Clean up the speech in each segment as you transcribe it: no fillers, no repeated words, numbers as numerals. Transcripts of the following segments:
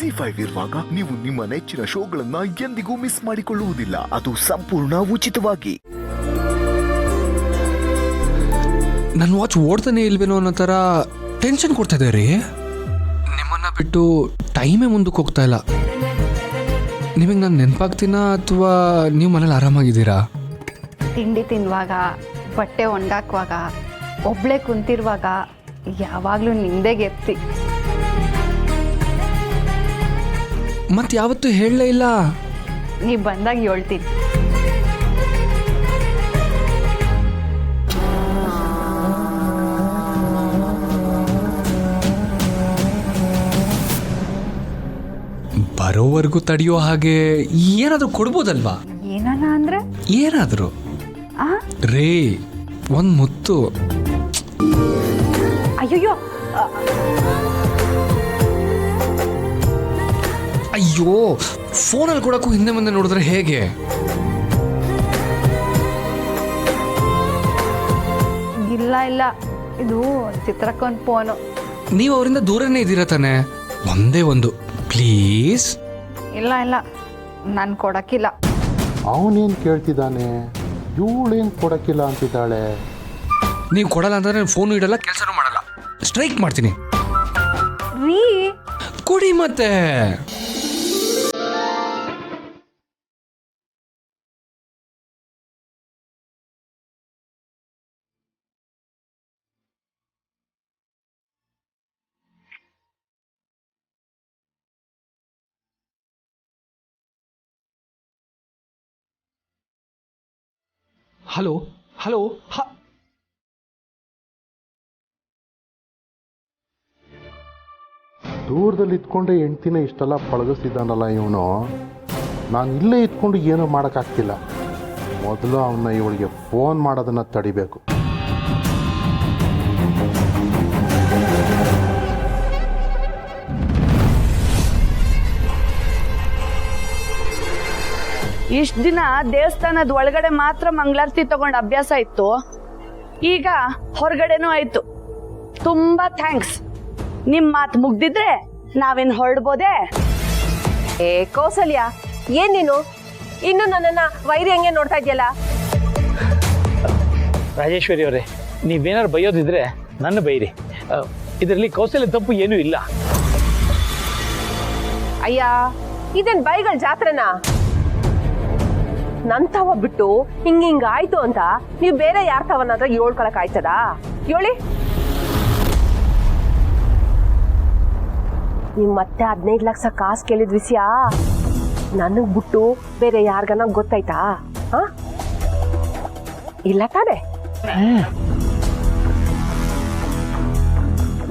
ಜಿ5 ಇರುವಾಗ ನೀವು ನಿಮ್ಮ ನೆಚ್ಚಿನ ಶೋಗಳನ್ನ ಎಂದಿಗೂ ಮಿಸ್ ಮಾಡಿಕೊಳ್ಳುವುದಿಲ್ಲ. ಅದು ಸಂಪೂರ್ಣ ಉಚಿತವಾಗಿ. ನನ್ನ ವಾಚ್ ಓಡ್ತಾನೆ ಇಲ್ವೇನೋ ಅನ್ನೋ ಥರ ಟೆನ್ಷನ್ ಕೊಡ್ತಾ ಇದೆ ರೀ. ನಿಮ್ಮನ್ನ ಬಿಟ್ಟು ಟೈಮೇ ಮುಂದಕ್ಕೆ ಹೋಗ್ತಾ ಇಲ್ಲ. ನಿಮಗೆ ನಾನು ನೆನಪಾಗ್ತೀನಾ ಅಥವಾ ನೀವು ಮನೇಲಿ ಆರಾಮಾಗಿದ್ದೀರಾ? ತಿಂಡಿ ತಿನ್ನುವಾಗ, ಬಟ್ಟೆ ಒಣಗಾಕುವಾಗ, ಒಬ್ಳೆ ಕುಂತಿರುವಾಗ ಯಾವಾಗಲೂ ನಿಂದೆ ಗೆಪ್ತಿ. ಮತ್ತೆ ಯಾವತ್ತೂ ಹೇಳಲೇ ಇಲ್ಲ. ನೀ ಬಂದಾಗ ಹೇಳ್ತೀನಿ. ಬರೋವರೆಗೂ ತಡೆಯೋ ಹಾಗೆ ಏನಾದರೂ ಕೊಡ್ಬೋದಲ್ವಾ? ಏನಲ್ಲ ಅಂದ್ರೆ ಏನಾದರೂ ರೇ, ಒಂದು ಮುತ್ತು. ಅಯ್ಯಯ್ಯೋ, ಅಯ್ಯೋ, ಫೋನಲ್ಲಿ ಕೊಡೋಕ್ಕೂ ಹಿಂದೆ ಮುಂದೆ ನೋಡಿದ್ರೆ ಹೇಗೆ? ಇಲ್ಲ ಇಲ್ಲ, ಇದು ಚಿತ್ರಕ್ಕೊಂದು ಫೋನು. ನೀವು ಅವರಿಂದ ದೂರನೇ ಇದ್ದೀರಾ ತಾನೆ? ಒಂದೇ ಒಂದು ಪ್ಲೀಸ್. ಇಲ್ಲ ಇಲ್ಲ, ನಾನು ಕೊಡಕ್ಕಿಲ್ಲ. ಅವನೇನು ಕೇಳ್ತಿದ್ದಾನೆ, ಇವಳೇನು ಕೊಡಕ್ಕಿಲ್ಲ ಅಂತಿದ್ದಾಳೆ. ನೀವು ಕೊಡಲ್ಲ ಅಂದ್ರೆ ನಾನು ಫೋನು ಇಡಲ್ಲ, ಕೆಲಸನೂ ಮಾಡಲ್ಲ, ಸ್ಟ್ರೈಕ್ ಮಾಡ್ತೀನಿ. ರೀ ಕೊಡಿ ಮತ್ತೆ. Hello hello. ದೂರದಲ್ಲಿ ಇದ್ಕೊಂಡೆ ಹೆಂಡ್ತಿನ ಇಷ್ಟೆಲ್ಲ ಪಳಗಿಸ್ತಿದ್ದಾನಲ್ಲ ಇವನು. ನಾನು ಇಲ್ಲೇ ಇದ್ಕೊಂಡು ಏನೂ ಮಾಡೋಕ್ಕಾಗ್ತಿಲ್ಲ. ಮೊದಲು ಅವನ್ನ ಇವಳಿಗೆ ಫೋನ್ ಮಾಡೋದನ್ನು ತಡಿಬೇಕು. ಇಷ್ಟ ದಿನ ದೇವಸ್ಥಾನದ ಒಳಗಡೆ ಮಾತ್ರ ಮಂಗಳಾರತಿ ತಗೊಂಡ್ ಅಭ್ಯಾಸ ಇತ್ತು, ಈಗ ಹೊರಗಡೆನೂ ಆಯ್ತು. ತುಂಬಾ ಥ್ಯಾಂಕ್ಸ್. ನಿಮ್ ಮಾತು ಮುಗ್ದಿದ್ರೆ ನಾವೇನ್ ಹೊರಡ್ಬೋದೆ? ಏ ಕೌಸಲ್ಯ, ಏನ್ ನೀನು ಇನ್ನು ನನ್ನನ್ನ ವೈರಿ ಹಂಗೆ ನೋಡ್ತಾ ಇದೆಯಲ್ಲ? ರಾಜೇಶ್ವರಿ ಅವರೇ, ನೀವೇನಾದ್ರು ಬೈಯೋದಿದ್ರೆ ನನ್ನ ಬೈರಿ. ಇದರಲ್ಲಿ ಕೌಶಲ್ಯ ತಪ್ಪು ಏನೂ ಇಲ್ಲ. ಅಯ್ಯ, ಇದೇನ್ ಬೈಗಳ ಜಾತ್ರೆನಾ? ನಂತವ ಬಿಟ್ಟು ಹಿಂಗಾಯ್ತು ಅಂತ ನೀವು ಬೇರೆ ಯಾರ ತವನಾದ್ರ ಹೇಳ್ಕೊಳಕ್ ಆಯ್ತದ? ಹೇಳಿ. ನಿಮ್ ಮತ್ತೆ 15 ಲಕ್ಷ ಕಾಸು ಕೇಳಿದ ವಿಷಯ ನನಗ್ ಬಿಟ್ಟು ಬೇರೆ ಯಾರ್ಗನ ಗೊತ್ತಾಯ್ತಾ? ಇಲ್ಲ ತಾನೆ?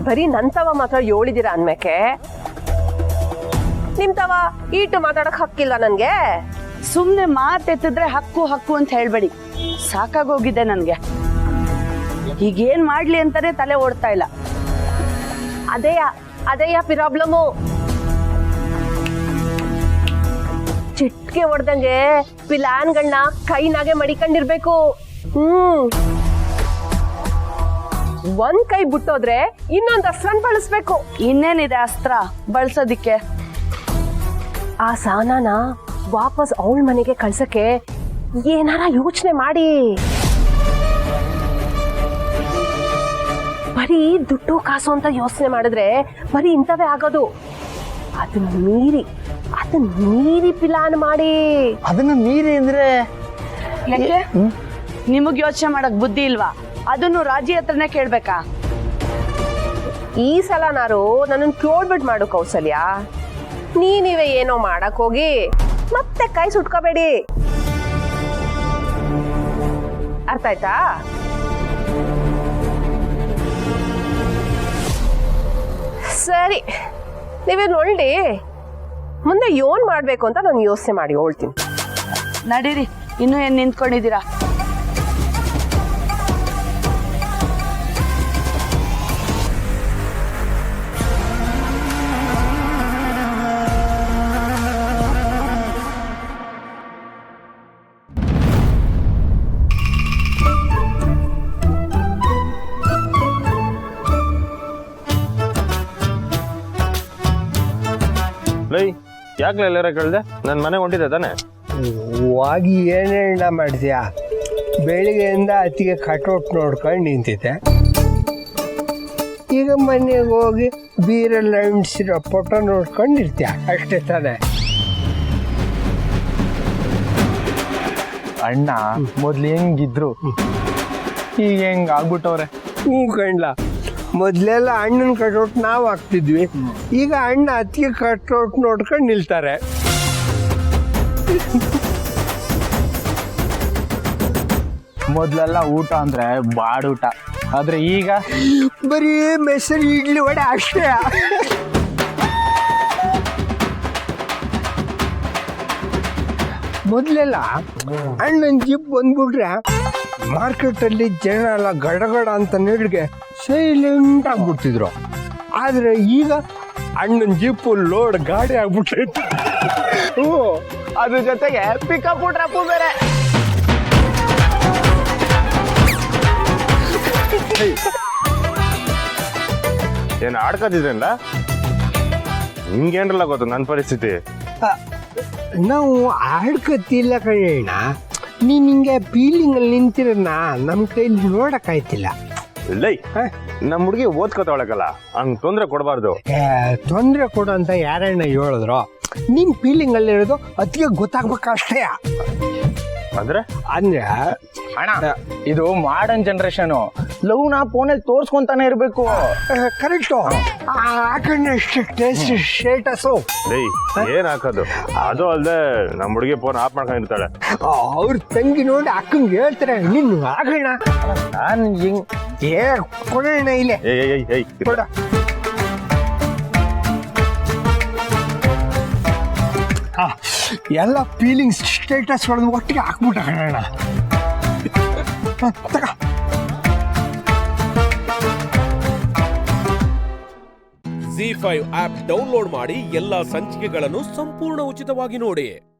ಬರೀ ನಂತವ ಮಾತ್ರ ಹೇಳಿದಿರ ಅನ್ಮೇಕೆ ನಿಮ್ತವ ಈಟು ಮಾತಾಡಕ್ ಹಕ್ಕಿಲ್ಲ ನನ್ಗೆ. ಸುಮ್ನೆ ಮಾತೆತ್ತಿದ್ರೆ ಹಕ್ಕು ಹಕ್ಕು ಅಂತ ಹೇಳ್ಬೇಡಿ, ಸಾಕಾಗೋಗಿದೆ ನನ್ಗೆ. ಈಗೇನ್ ಮಾಡ್ಲಿ ಅಂತಾನೆ ತಲೆ ಓಡ್ತಾ ಇಲ್ಲ. ಅದೇಯ ಪ್ರಾಬ್ಲಮು. ಚಿಟ್ಕೆ ಹೊಡ್ದಂಗೆ ಪ್ಲಾನ್ಗಳನ್ನ ಕೈನಾಗೆ ಮಡಿಕೊಂಡಿರ್ಬೇಕು. ಒಂದ್ ಕೈ ಬಿಟ್ಟೋದ್ರೆ ಇನ್ನೊಂದ್ ಅಸ್ತ್ರನ್ ಬಳಸ್ಬೇಕು. ಇನ್ನೇನಿದೆ ಅಸ್ತ್ರ ಬಳಸೋದಿಕ್ಕೆ? ಆ ಸಾನಾನ ವಾಪಸ್ ಅವಳ ಮನೆಗೆ ಕಳ್ಸಕ್ಕೆ ಏನಾರ ಯೋಚನೆ ಮಾಡಿ. ಬರೀ ದುಡ್ಡು ಕಾಸು ಅಂತ ಯೋಚನೆ ಮಾಡಿದ್ರೆ ಬರೀ ಇಂಥವೇ ಆಗೋದು. ಅದನ್ನ ಮೀರಿ ಪ್ಲಾನ್ ಮಾಡಿ. ಅದನ್ನ ಮೀರಿ ಅಂದ್ರೆ ಯಾಕೆ? ನಿಮಗ್ ಯೋಚನೆ ಮಾಡಕ್ ಬುದ್ಧಿ ಇಲ್ವಾ? ಅದನ್ನು ರಾಜಿ ಹತ್ರನೇ ಕೇಳ್ಬೇಕಾ? ಈ ಸಲ ನಾರು ನನ್ನನ್ನು ಕೇಳ್ಬಿಟ್ ಮಾಡು ಕೌಸಲ್ಯ. ನೀವೇ ಏನೋ ಮಾಡಕ್ ಹೋಗಿ ಮತ್ತೆ ಕೈ ಸುಟ್ಕೋಬೇಡಿ. ಅರ್ಥ ಆಯ್ತಾ? ಸರಿ, ನೀವೇ ನೋಡಿ ಮುಂದೆ ಏನ್ ಮಾಡ್ಬೇಕು ಅಂತ ನಾನು ಯೋಚನೆ ಮಾಡಿ ಹೇಳ್ತೀನಿ. ನಡೀರಿ, ಇನ್ನೂ ಏನ್ ನಿಂತ್ಕೊಂಡಿದ್ದೀರಾ? ಲೈ ಯಾಕೆ ಎಲ್ಲಾರ ಕೇಳ್ದೆ ನನ್ನ ಮನೆ ಹೊಂಟಿದೆ ತಾನೆ ಹೋಗಿ ಏನೇಳ ಮಾಡ್ತೀಯಾ ಬೆಳಿಗ್ಗೆಯಿಂದ ಅತ್ತಿಗೆ ಕಟೌಟ್ ನೋಡ್ಕೊಂಡು ನಿಂತಿದ್ದೆ ಈಗ ಮನೆಗೆ ಹೋಗಿ ಬೀರೆಲ್ಲ ಅಂಟಿಸಿರೋ ಫೋಟೋ ನೋಡ್ಕೊಂಡಿರ್ತೀಯ ಅಷ್ಟೇ ತಾನೆ. ಅಣ್ಣ ಮೊದ್ಲು ಹೆಂಗಿದ್ರು ಈಗ ಹೆಂಗ್ ಆಗ್ಬಿಟ್ಟವ್ರೆ. ಹ್ಞೂ ಕಣ್ಲ, ಮೊದಲೆಲ್ಲ ಅಣ್ಣನ ಕಟೌಟ್ ನಾವು ಹಾಕ್ತಿದ್ವಿ, ಈಗ ಅಣ್ಣ ಅತ್ತಿಗೆ ಕಟೌಟ್ ನೋಡ್ಕೊಂಡು ನಿಲ್ತಾರೆ. ಮೊದ್ಲೆಲ್ಲ ಊಟ ಅಂದ್ರೆ ಬಾಡೂಟ, ಆದ್ರೆ ಈಗ ಬರೀ ಮೆಸರು ಇಡ್ಲಿ ವಡೆ ಅಷ್ಟೇ. ಮೊದಲೆಲ್ಲ ಅಣ್ಣನ ಜಿಪ್ ಬಂದ್ಬಿಟ್ರೆ ಮಾರ್ಕೆಟಲ್ಲಿ ಜನ ಎಲ್ಲ ಗಡಗಡ ಅಂತ ನೀಡಿಗೆ ಸೈಲೆಂಟ್ ಆಗ್ಬಿಡ್ತಿದ್ರು. ಆದ್ರೆ ಈಗ ಅಣ್ಣನ ಜಿಪ್ಪು ಲೋಡ್ ಗಾಡಿ ಆಗ್ಬಿಟ್ಟೈತೆ. ಅದ್ರ ಜೊತೆಗೆ ಪಿಕಪ್ ಟ್ರಪ್ಪು ಬೇರೆ. ಏನ್ ಆಡ್ಕೋತಿದ್ರಲ್ಲ ನಿಮ್ಗೇನ್ರಲ್ಲ ಗೊತ್ತು ನನ್ನ ಪರಿಸ್ಥಿತಿ. ನಾವು ಆಡ್ಕತ್ತಿಲ್ಲ ಕಣ್ಣ, ನೀನ್ ಹಿಂಗೆ ಫೀಲಿಂಗಲ್ಲಿ ನಿಂತಿರನ್ನ ನಮ್ಮ ಕೈಲಿ ನೋಡಕ್ಕಾಯ್ತಿಲ್ಲ. ಲೈ ನಮ್ಮ ಹುಡುಗಿ ಓದ್ಕೋತಾವಳಕಲ್ಲ ಹಂಗ್ ತೊಂದ್ರೆ ಕೊಡಬಾರ್ದು. ತೊಂದರೆ ಕೊಡು ಅಂತ ಯಾರಣ್ಣ ಹೇಳಿದ್ರು? ನಿನ್ ಫೀಲಿಂಗ್ ಅಲ್ಲಿ ಇರೋದು ಅತಿಗೆ ಗೊತ್ತಾಗ್ಬೇಕಷ್ಟೇ. ಅಂದ್ರೆ ಅಂದ್ರೆ ಅಣ್ಣ ಇದು ಮಾಡರ್ನ್ ಜನರೇಷನ್, ಲವ್ ನಾ ಫೋನಲ್ಲಿ ತೋರ್ಸ್ಕೊಂತಾನೆ ಇರ್ಬೇಕು. ಕರೆಕ್ಟು. ಹಾಕಣ್ಣ ಟೇಸ್ಟ್ ಸ್ಟೇಟಸು. ಲೈ ಏನ್ ಹಾಕೋದು? ಅದು ಅಲ್ದೆ ನಮ್ಮ ಹುಡುಗಿ ಫೋನ್ ಆಫ್ ಮಾಡ್ಕೊಂಡಿರ್ತಾಳೆ. ಅವ್ರ ತಂಗಿ ನೋಡಿ ಅಕ್ಕಂಗೆ ಹೇಳ್ತಾರೆ ನಿನ್ ಹಾಕಣ್ಣ. ನಾನ್ ಹಿಂಗ್ ಏ ಕೊಡೋಣ ಇಲ್ಲೇ ಕೊಡ. ಎಲ್ಲ ಫೀಲಿಂಗ್ಸ್ ಸ್ಟೇಟಸ್ ಹೊಡೆದು ಒಟ್ಟಿಗೆ ಹಾಕ್ಬಿಟ್ಟ ಕಣ. ತಗ ZEE5 ಆಪ್ ಡೌನ್ಲೋಡ್ ಮಾಡಿ ಎಲ್ಲಾ ಸಂಚಿಕೆಗಳನ್ನು ಸಂಪೂರ್ಣ ಉಚಿತವಾಗಿ ನೋಡಿ.